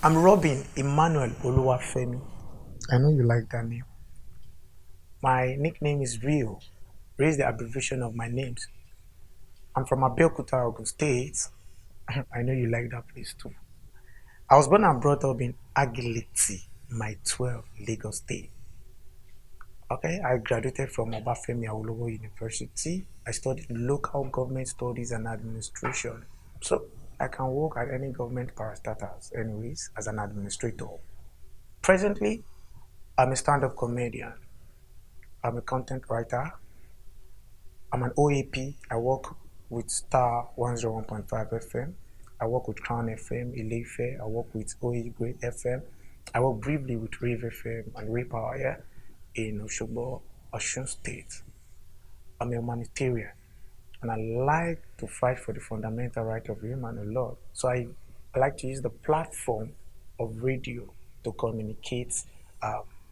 I'm Robin Emmanuel Oluwafemi. I know you like that name. My nickname is Rio. Rio is the abbreviation of my names. I'm from Abeokuta, Ogun State. I know you like that place too. I was born and brought up in Agility, my 12, Lagos State. Okay, I graduated from Obafemi Awolowo University. I studied local government studies and administration. So I can work at any government parastatals anyways as an administrator. Presently, I'm a stand-up comedian. I'm a content writer. I'm an OAP. I work with Star 101.5 FM. I work with Crown FM, Ileife. I work with OA Great FM. I work briefly with Rave FM and Ray Power here in Oshobo, Osun State. I'm a humanitarian and I like to fight for the fundamental right of human and law. So I like to use the platform of radio to communicate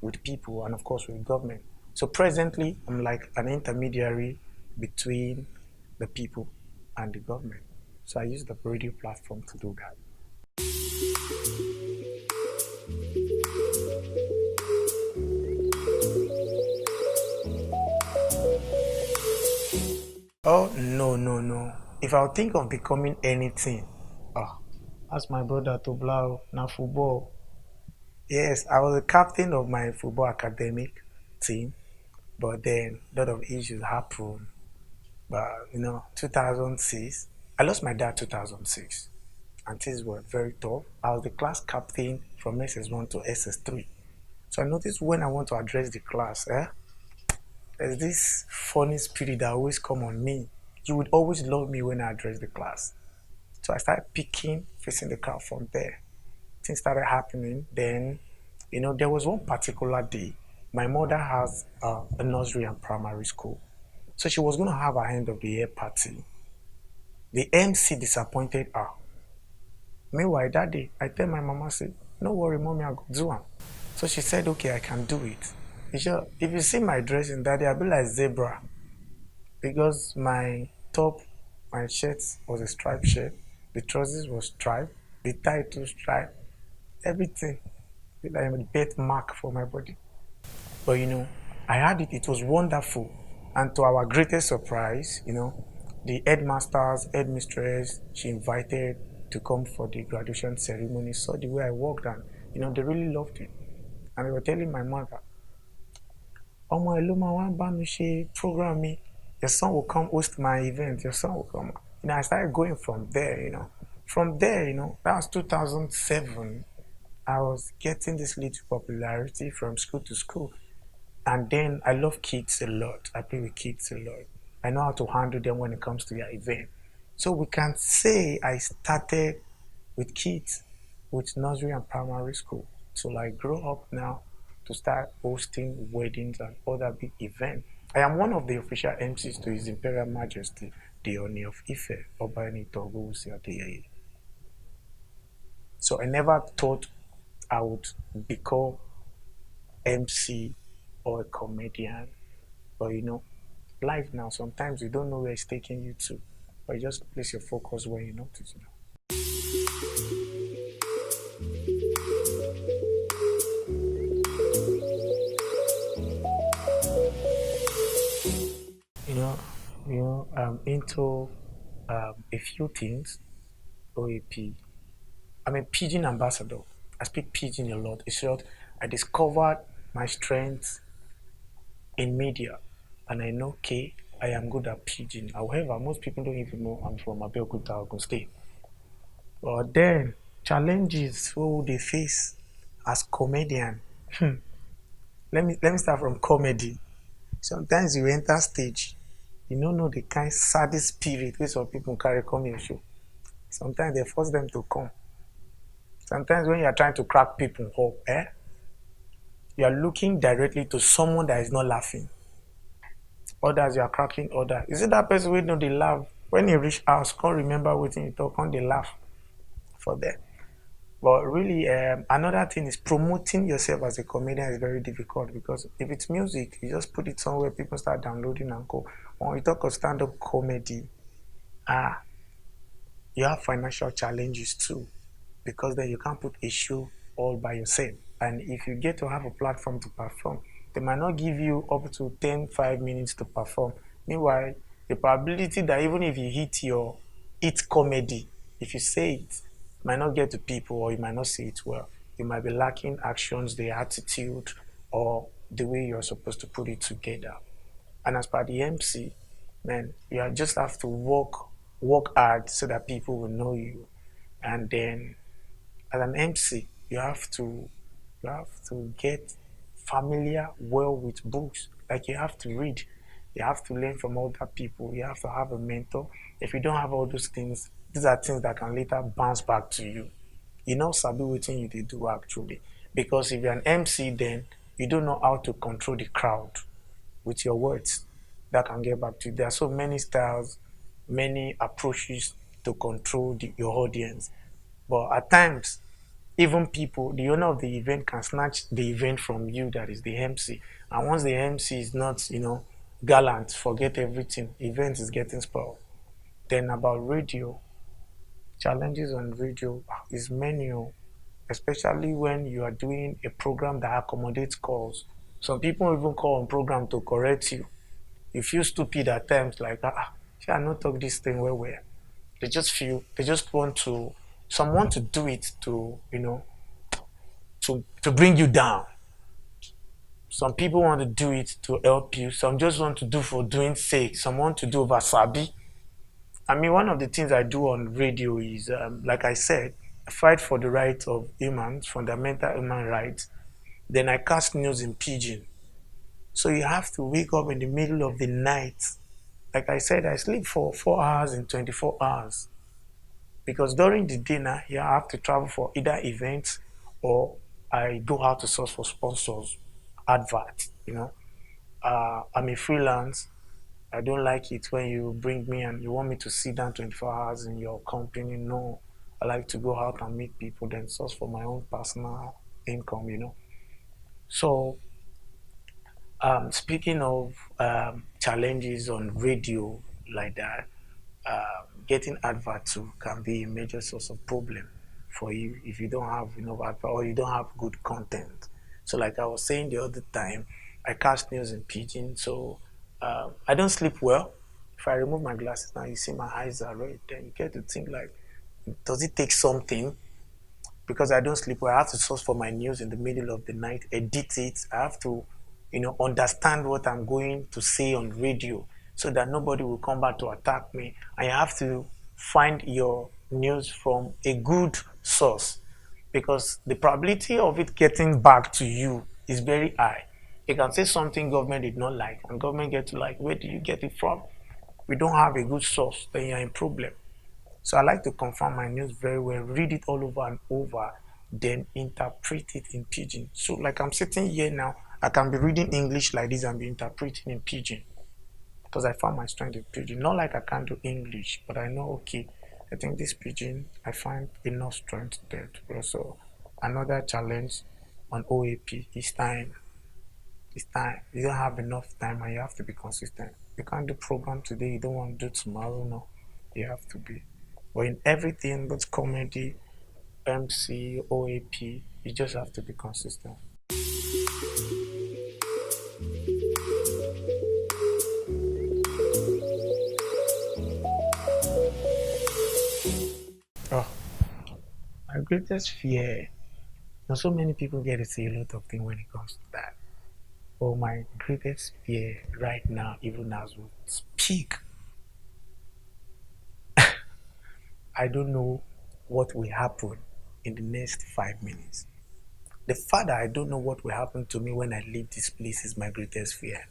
with people and of course with government. So presently, I'm like an intermediary between the people and the government. So I use the radio platform to do that. Oh no no no! If I would think of becoming anything, ah, ask my brother to blow now football. Yes, I was the captain of my football academic team, but then a lot of issues happened. But 2006, I lost my dad 2006, and things were very tough. I was the class captain from SS1 to SS3. So I noticed when I want to address the class, there's this funny spirit that always come on me. You would always love me when I address the class. So I started picking, facing the crowd from there. Things started happening. Then, there was one particular day. My mother has a nursery and primary school. So she was going to have her end of the year party. The MC disappointed her. Meanwhile, that day, I tell my mama, say, no worry, mommy, I'll go do it. So she said, okay, I can do it. If you see my dressing that day, I'll be like zebra. Because my shirt was a striped shirt. The trousers was striped. The tie too striped. Everything. Like a birthmark for my body. But I had it. It was wonderful. And to our greatest surprise, the headmasters, headmistress, she invited to come for the graduation ceremony, saw the way I walked and, they really loved it. And they were telling my mother, Omo Eluma, one bami program me. Your son will come host my event. Your son will come. I started going from there. From there, that was 2007. I was getting this little popularity from school to school. And then I love kids a lot. I play with kids a lot. I know how to handle them when it comes to their event. So we can say I started with kids with nursery and primary school. So like grow up now to start hosting weddings and other big events. I am one of the official MCs to His Imperial Majesty, the Oni of Ife, Obani Togosi Adeyeye. So I never thought I would become MC or a comedian. But life now, sometimes you don't know where it's taking you to. But you just place your focus where you notice. You know, I'm into a few things. OAP. I'm a pigeon ambassador. I speak pigeon a lot. It's short. I discovered my strengths in media, and I know, okay, I am good at pigeon. However, most people don't even know I'm from Abeokuta, Ogun State. But then, challenges who they face as comedian. Let me start from comedy. Sometimes you enter stage, you don't know the kind saddest spirit which some people carry come your show. Sometimes they force them to come. Sometimes when you are trying to crack people up, you are looking directly to someone that is not laughing. Others you are cracking others. Is it that person who know they laugh? When you reach house, can't remember what you talk, can't they laugh for them? But really, another thing is promoting yourself as a comedian is very difficult because if it's music, you just put it somewhere, people start downloading and go. When we talk of stand-up comedy, you have financial challenges too. because then you can't put a show all by yourself. And if you get to have a platform to perform, they might not give you up to 5 minutes to perform. Meanwhile, the probability that even if you hit comedy, if you say it might not get to people, or you might not say it well. You might be lacking actions, the attitude, or the way you're supposed to put it together. And as per the MC, man, you just have to work hard so that people will know you. And then as an MC, you have to get familiar well with books. Like you have to read, you have to learn from other people, you have to have a mentor. If you don't have all those things, these are things that can later bounce back to you. You know, sabi wetin you dey do actually. Because if you're an MC, then you don't know how to control the crowd with your words. That can get back to you. There are so many styles, many approaches to control your audience. But at times, even people, the owner of the event can snatch the event from you, that is the MC. And once the MC is not, gallant, forget everything, event is getting spoiled. Then about radio, challenges on radio is many, especially when you are doing a program that accommodates calls. Some people even call on program to correct you. You feel stupid at times, like, shall I not talk this thing where they just want to, some want to do it to, to bring you down. Some people want to do it to help you. Some just want to do for doing sake. Some want to do over sabi. I mean, one of the things I do on radio is, like I said, I fight for the rights of humans, fundamental human rights. Then I cast news in pidgin. So you have to wake up in the middle of the night. Like I said, I sleep for 4 hours in 24 hours. Because during the day now, you have to travel for either events, or I go out to source for sponsors, advert. I'm a freelance. I don't like it when you bring me and you want me to sit down 24 hours in your company. No, I like to go out and meet people, then source for my own personal income. So, speaking of challenges on radio like that, getting advert too can be a major source of problem for you if you don't have enough advert, or you don't have good content. So, like I was saying the other time, I cast news in pidgin, so I don't sleep well. If I remove my glasses now, you see my eyes are red. Then you get to think like, does it take something? Because I don't sleep well, I have to source for my news in the middle of the night, edit it. I have to, understand what I'm going to say on radio so that nobody will come back to attack me. And you have to find your news from a good source, because the probability of it getting back to you is very high. You can say something government did not like, and government get to like, where do you get it from? We don't have a good source, then you're in problem. So I like to confirm my news very well, read it all over and over, then interpret it in pidgin. So like I'm sitting here now, I can be reading English like this and be interpreting in pidgin, because I found my strength in pidgin. Not like I can't do English, but I know, okay, I think this pidgin, I find enough strength there to grow. So another challenge on OAP is time. It's time. You don't have enough time and you have to be consistent. You can't do program today, you don't want to do tomorrow. No, you have to be. But in everything, both comedy, MC, OAP, you just have to be consistent. Oh, my greatest fear. Now, so many people get to say a lot of things when it comes to that. But my greatest fear right now, even as we speak, I don't know what will happen in the next 5 minutes. The fact that I don't know what will happen to me when I leave this place is my greatest fear.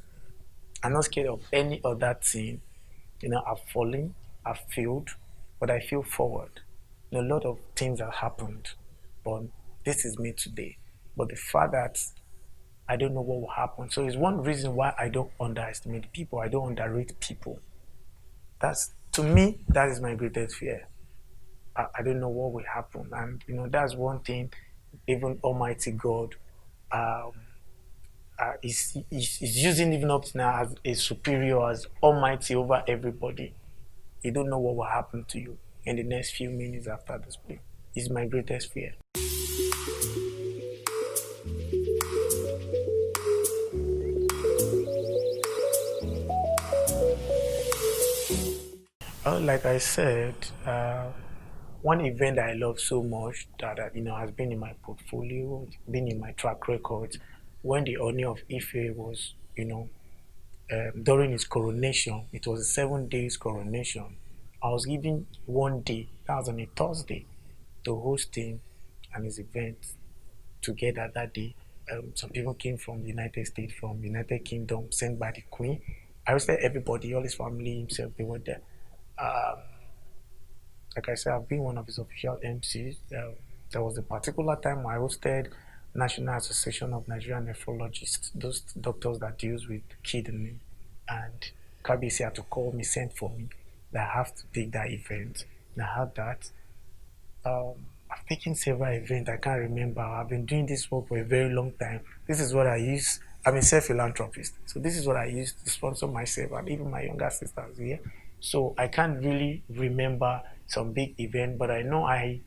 I'm not scared of any other thing. I've fallen, I've failed, but I feel forward. A lot of things have happened, but this is me today. But the fact that I don't know what will happen. So it's one reason why I don't underestimate people. I don't underrate people. That's, to me, that is my greatest fear. I don't know what will happen. And that's one thing even Almighty God um, is using even up to now as a superior, as Almighty over everybody. You don't know what will happen to you in the next few minutes after this play. is my greatest fear. Like I said, one event I love so much that has been in my portfolio, been in my track record, when the Oni of Ife was during his coronation. It was a 7 days coronation. I was given one day, that was on a Thursday, to host him and his event together that day. Some people came from the United States, from the United Kingdom, sent by the Queen. I hosted everybody, all his family, himself, they were there. Um, like I said, I've been one of his official MCs. There was a particular time I hosted National Association of Nigerian Nephrologists, those doctors that deals with kidney, and KBC had to call me, sent for me, that I have to take that event. And I had that. I've taken several events. I can't remember. I've been doing this work for a very long time. This is what I use. I'm a self-philanthropist. So this is what I use to sponsor myself and even my younger sisters here. So I can't really remember some big event, but I know I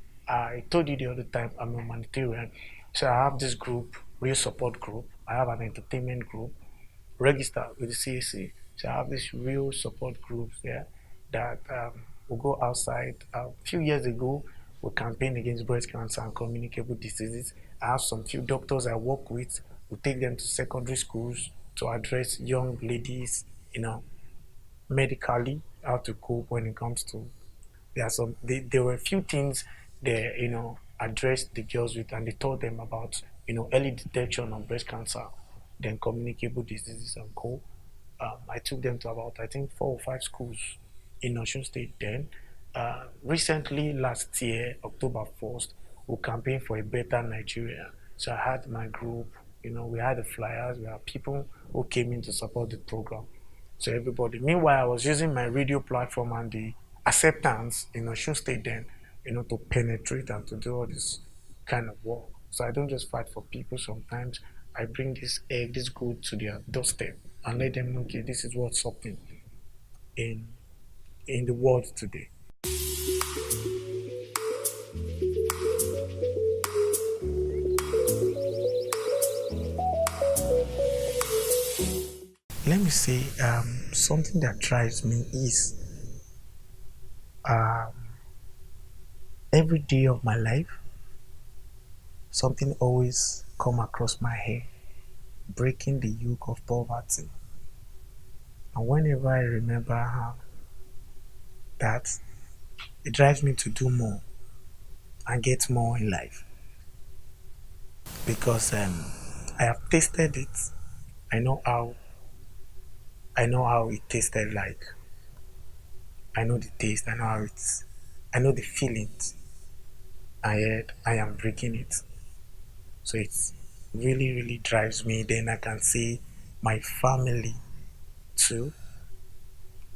told you the other time I'm a humanitarian. So I have this group, real support group. I have an entertainment group register with the CAC. So I have this real support groups there that will go outside. A few years ago, we campaigned against breast cancer and communicable diseases. I have some few doctors I work with. We take them to secondary schools to address young ladies, medically, how to cope when it comes to there were a few things they addressed the girls with, and they told them about early detection of breast cancer, then communicable diseases and co. I took them to about, I think, 4 or 5 schools in Osun State. Then recently, last year, October 1st, we campaigned for a better Nigeria. So I had my group, we had the flyers, we had people who came in to support the program. So everybody. Meanwhile, I was using my radio platform and the acceptance in Osun State then, to penetrate and to do all this kind of work. So I don't just fight for people. Sometimes I bring this good to their doorstep and let them know, okay, this is what's happening in in the world today. Let me say, something that drives me is um, every day of my life, something always come across my head, breaking the yoke of poverty. And whenever I remember that, it drives me to do more and get more in life because I have tasted it. I know how I know how it tasted like. I know the taste. I know how it's. I know the feelings. And yet I am breaking it. So it's really really drives me. Then I can see my family too.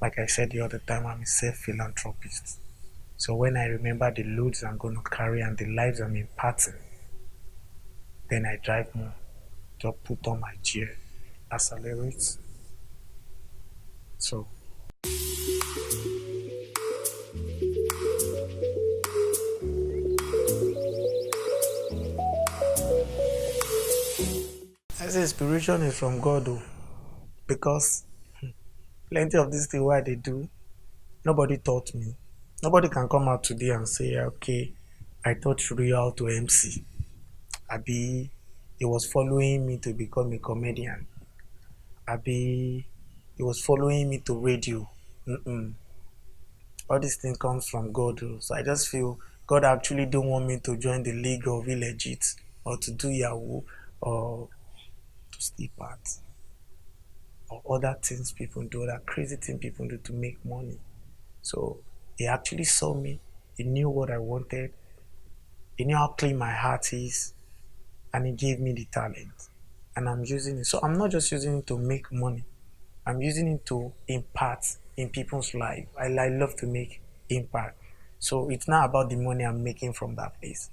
Like I said the other time, I'm a self philanthropist. So when I remember the loads I'm going to carry and the lives I'm imparting, then I drive more. Just put on my gear, accelerate. So I say inspiration is from God, though, because plenty of these things why they do, nobody taught me. Nobody can come out today and say, okay, I taught Rio how to MC. Abi, he was following me to become a comedian. Abi, he was following me to radio. Mm-mm. All these things comes from God. Oh. So I just feel God actually don't want me to join the league of illegit or to do Yahoo or to sleep at or other things people do, other crazy things people do to make money. So he actually saw me. He knew what I wanted. He knew how clean my heart is, and he gave me the talent. And I'm using it. So I'm not just using it to make money. I'm using it to impact in people's life. I love to make impact. So it's not about the money I'm making from that place.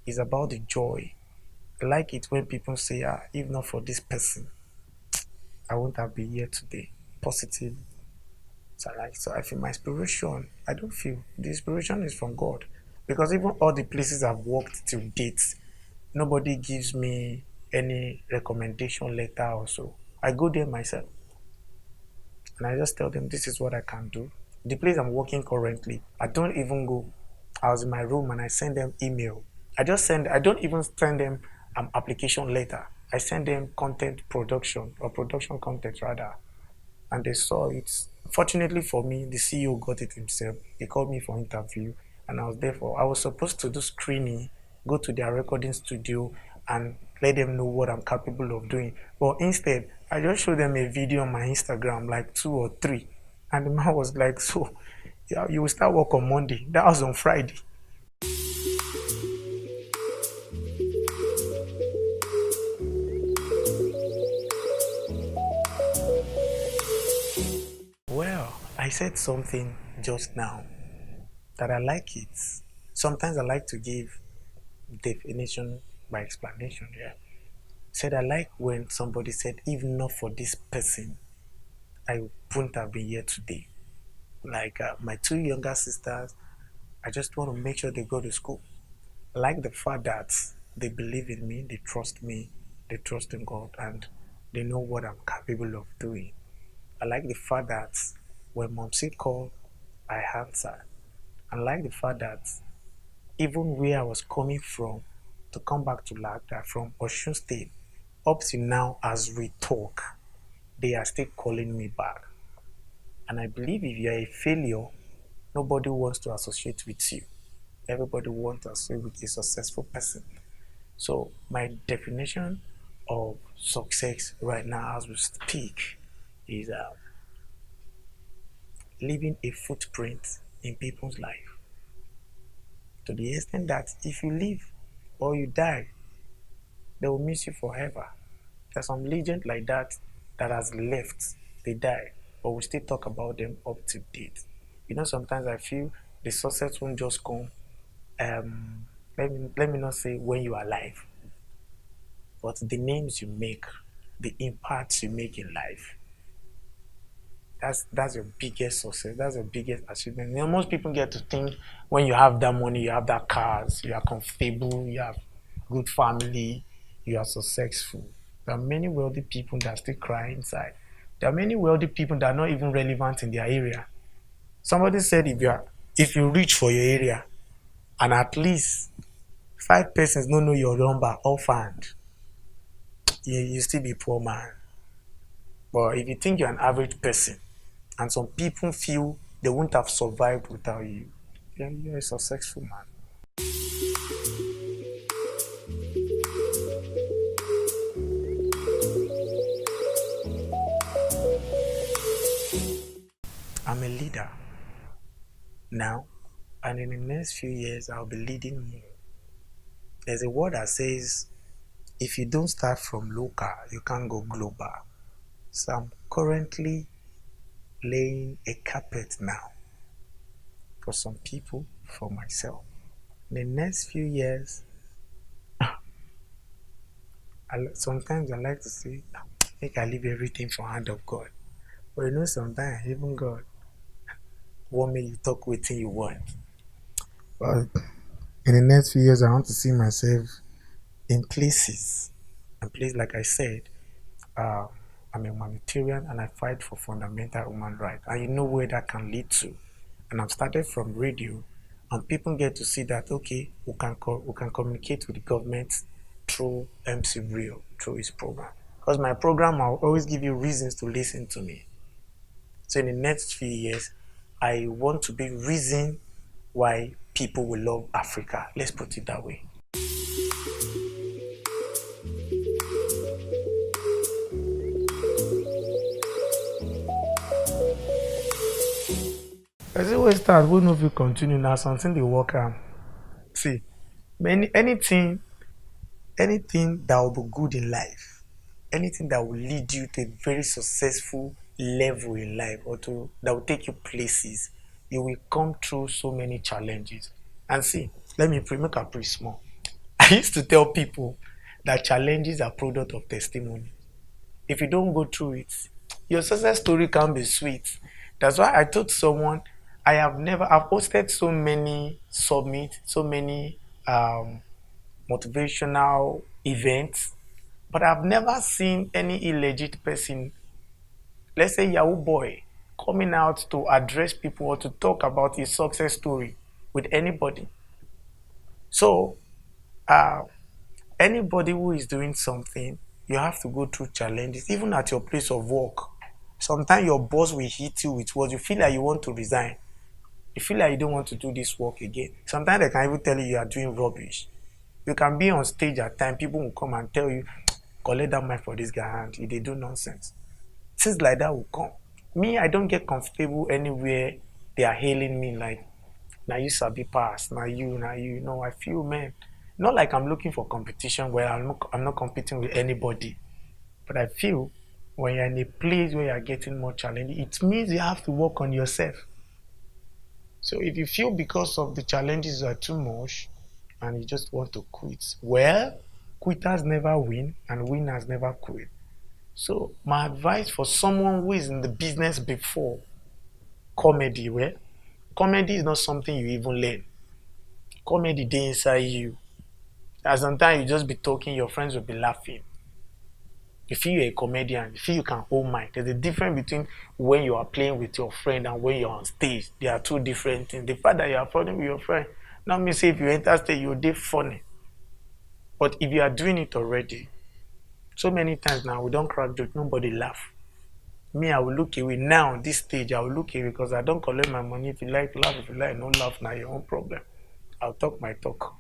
It's about the joy. I like it when people say, if not for this person, I wouldn't have been here today. Positive. So I feel my inspiration. I don't feel the inspiration is from God. Because even all the places I've worked to date, nobody gives me any recommendation letter or so. I go there myself and I just tell them this is what I can do. The place I'm working currently, I don't even go. I was in my room and I send them email. I don't even send them application letter. I send them content production or production content rather. And they saw it. Fortunately for me, the CEO got it himself. He called me for interview and I was there for, I was supposed to do screening, go to their recording studio and let them know what I'm capable of doing. But instead, I just showed them a video on my Instagram, like two or three. And the man was like, so, yeah, you will start work on Monday. That was on Friday. Well, I said something just now that I like it. Sometimes I like to give definition by explanation. Yeah. Said I like when somebody said, if not for this person, I wouldn't have been here today. Like my two younger sisters, I just want to make sure they go to school. I like the fact that they believe in me, they trust in God, and they know what I'm capable of doing. I like the fact that when mom said call, I answer. I like the fact that even where I was coming from to come back to Lagda from Osun State, up to now as we talk, they are still calling me back. And I believe if you are a failure, nobody wants to associate with you. Everybody wants to associate with a successful person. So my definition of success right now as we speak is leaving a footprint in people's life. To the extent that if you live or you die, they will miss you forever. There's some legend like that that has left. They die, but we still talk about them up to date. You know, sometimes I feel the success won't just come. Let me not say when you are alive, but the names you make, the impacts you make in life. That's your biggest success. That's your biggest achievement. You know, most people get to think when you have that money, you have that cars, you are comfortable, you have good family, you are successful. There are many wealthy people that still cry inside. There are many wealthy people that are not even relevant in their area. Somebody said if you reach for your area and at least five persons don't know your number offhand, you still be poor man. But if you think you're an average person and some people feel they wouldn't have survived without you, you're a successful man. I'm a leader now, and in the next few years, I'll be leading more. There's a word that says, if you don't start from local, you can't go global. So I'm currently laying a carpet now for some people, for myself. In the next few years, sometimes I like to say, make I leave everything for hand of God. But you know, sometimes even God want me to talk with you want. But in the next few years, I want to see myself in places. And places, like I said, uh, I'm a humanitarian and I fight for fundamental human rights. And you know where that can lead to. And I've started from radio, and people get to see that okay, we can communicate with the government through MC Real, through his program. Because my program will always give you reasons to listen to me. So in the next few years, I want to be reason why people will love Africa. Let's put it that way. I say we start, we know if we continue now, something they work on. See, anything that will be good in life, anything that will lead you to a very successful level in life or to that will take you places, you will come through so many challenges. And see, let me make a pretty small. I used to tell people that challenges are product of testimony. If you don't go through it, your success story can be sweet. That's why I told someone I've hosted so many summits, so many motivational events, but I've never seen any illegit person, let's say Yahoo boy, coming out to address people or to talk about his success story with anybody. So, uh, anybody who is doing something, you have to go through challenges, even at your place of work. Sometimes your boss will hit you with what you feel like you want to resign. You feel like you don't want to do this work again. Sometimes they can even tell you are doing rubbish. You can be on stage at times, people will come and tell you, collect that mic for this guy and they do nonsense. Things like that will come. Me, I don't get comfortable anywhere they are hailing me like, now you sabi pass, now you. No, I feel, man, not like I'm looking for competition where I'm not competing with anybody. But I feel when you're in a place where you're getting more challenging, it means you have to work on yourself. So if you feel because of the challenges are too much and you just want to quit, well, quitters never win and winners never quit. So my advice for someone who is in the business before comedy, well, comedy is not something you even learn. Comedy dey inside you. As sometimes you just be talking, your friends will be laughing. You feel you're a comedian, you feel you can hold mic. There's a difference between when you are playing with your friend and when you're on stage. They are two different things. The fact that you are funny with your friend, now me say if you enter stage, you'll be funny. But if you are doing it already, so many times now we don't crack joke, nobody laugh. Me, I will look away now. This stage, I will look away because I don't collect my money. If you like, laugh. If you like, no laugh. Now your own problem. I'll talk my talk,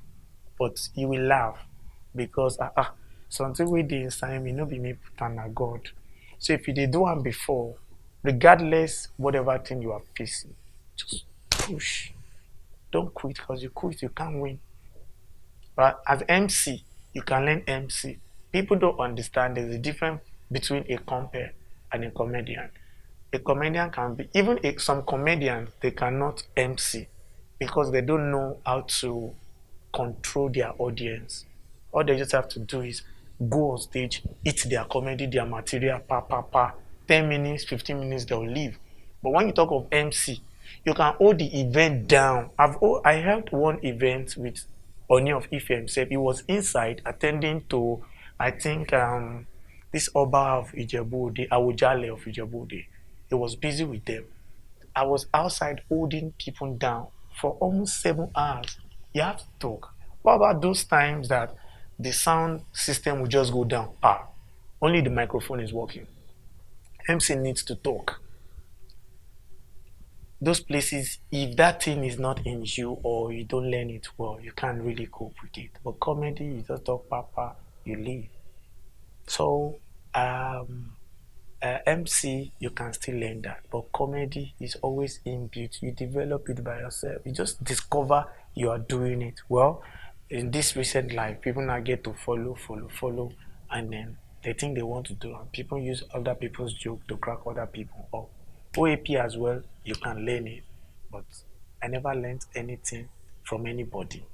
but you will laugh because something we did inside me, no be me put on a God. So if you did do one before, regardless whatever thing you are facing, just push. Don't quit because you quit, you can't win. But as MC, you can learn MC. People don't understand there's a difference between a compere and a comedian. A comedian can be, even some comedians, they cannot MC because they don't know how to control their audience. All they just have to do is go on stage, eat their comedy, their material, pa pa pa. 10 minutes, 15 minutes, they'll leave. But when you talk of MC, you can hold the event down. I held one event with Oni of Ife himself. He was inside attending to, I think, this Oba of Ijebu-Ode, Awujale of Ijebu-Ode. He was busy with them. I was outside holding people down for almost 7 hours. You have to talk. What about those times that the sound system will just go down? Only the microphone is working. MC needs to talk. Those places, if that thing is not in you or you don't learn it well, you can't really cope with it. But comedy, you just talk, papa, you leave. So, MC, you can still learn that, but comedy is always inbuilt. You develop it by yourself. You just discover you are doing it well. In this recent life, people now get to follow, and then they think they want to do, and people use other people's joke to crack other people up. OAP as well, you can learn it, but I never learned anything from anybody.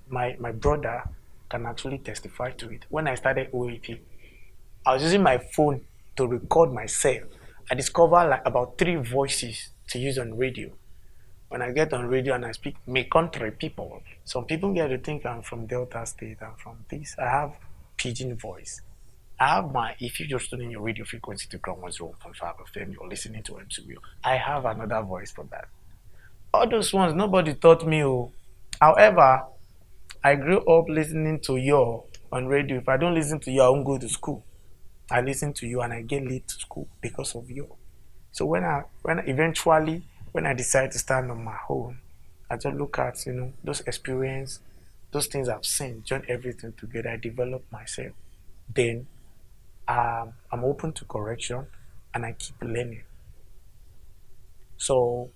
My brother can actually testify to it. When I started OAP, I was using my phone to record myself. I discovered like about 3 voices to use on radio. When I get on radio and I speak my country people, some people get to think I'm from Delta State, I'm from this. I have pidgin voice. I have if you just tune in your radio frequency to Ground 101.5 FM, you're listening to MCW. I have another voice for that. All those ones, nobody taught me. However, I grew up listening to you on radio. If I don't listen to you, I won't go to school. I listen to you and I get late to school because of you. So when I eventually when I decide to stand on my own, I just look at those experience, those things I've seen, join everything together. I develop myself. Then I'm open to correction and I keep learning. So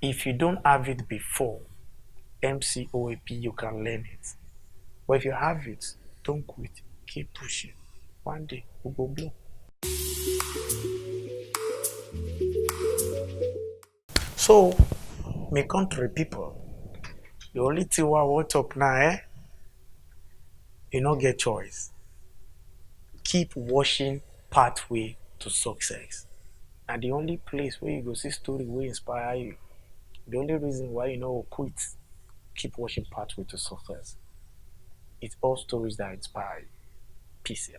if you don't have it before MCOAP, you can learn it. But if you have it, don't quit. Keep pushing. One day we will blow. So, my country people, the only thing I want to talk now, you don't get choice. Keep watching Pathway to Success. Na the only place where you go see story will inspire you. The only reason why you know quit, keep watching Pathway to Success. It's all stories that inspire you. Peace. Yeah.